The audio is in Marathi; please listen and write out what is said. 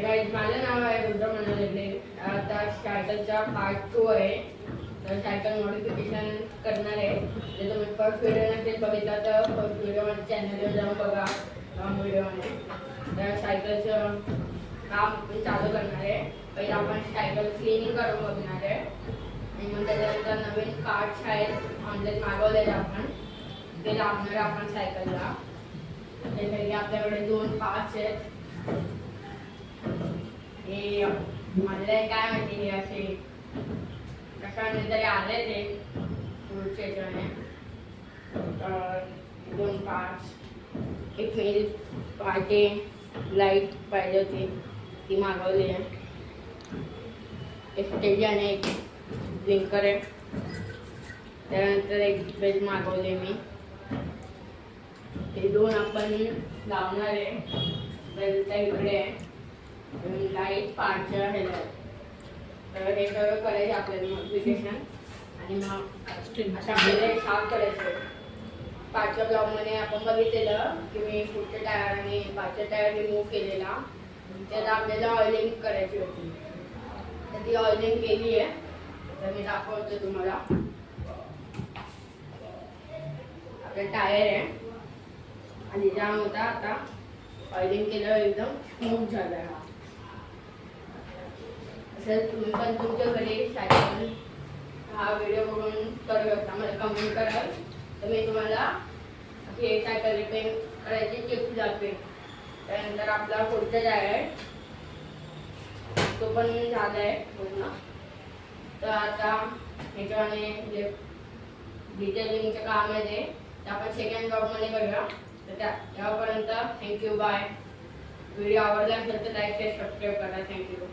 माझं नाव आहे रुद्र मनोलेले. आता सायकलचा पार्ट 2 आहे. तर सायकल मॉडिफिकेशन करणार आहे. जर तुम्ही फर्स्ट व्हिडिओ नसेल बघितला तर फर्स्ट व्हिडिओ माझ्या चॅनलवर जाऊन बघा. व्हिडिओमध्ये तर सायकलचं काम आपण चालू करणार आहे. पहिले आपण सायकल क्लिनिंग करून बघणार आहे आणि मग त्याच्यानंतर नवीन कार्ड्स आहेत ऑनलाईन मागवलेले आपण ते लावणार आपण सायकलला. त्यासाठी आपल्याकडे 2 पार्ट्स आहेत. हे मला काय माहिती हे असे कशाने तरी आले ते पुढच्या ह्याच्याने. 2 पार्ट्स एक मेल पार्टी लाईट पाहिजे होती ती मागवली आहे. एक स्टेज आणि एक ब्लिंकर आहे. त्यानंतर एक बेल मागवले मी. हे 2 आपण लावणार आहे. बेलचा इकडे आहे लाईट पार्टच्या ह्याला. तर हे सगळं करायचं आपल्याला मॉडिफिकेशन आणि मग अशा आपल्याला साफ करायचं. पाचच्या ब्लॉगमध्ये आपण बघितलेलं की मी पुढच्या टायर आणि पाचच्या टायर रिमूव्ह केलेला. त्याला आपल्याला ऑइलिंग करायची होती तर ती ऑइलिंग केली आहे. तर मी दाखवतो तुम्हाला. आपला टायर आहे आणि जाम होता. आता ऑइलिंग केल्यावर एकदम स्मूथ झाला आहे. असं तुम्ही पण तुमच्या घरी सायकल हा व्हिडिओ बघून करू शकता. मला कमेंट कराल तर मी तुम्हाला हे सायकल रिपेअर करायची टिप्स दाखवेन. त्यानंतर आपला पुढचा टायर आहे तो पण झाला आहे पूर्ण. तर आता ह्याच्याने जे डिटेलिंगचं काम आहे ते आपण सेकंड ब्लॉगमध्ये करूया. तर त्यापर्यंत थँक्यू बाय. व्हिडिओ आवडला असेल तर लाईक शेअर सबस्क्राईब करा. थँक्यू.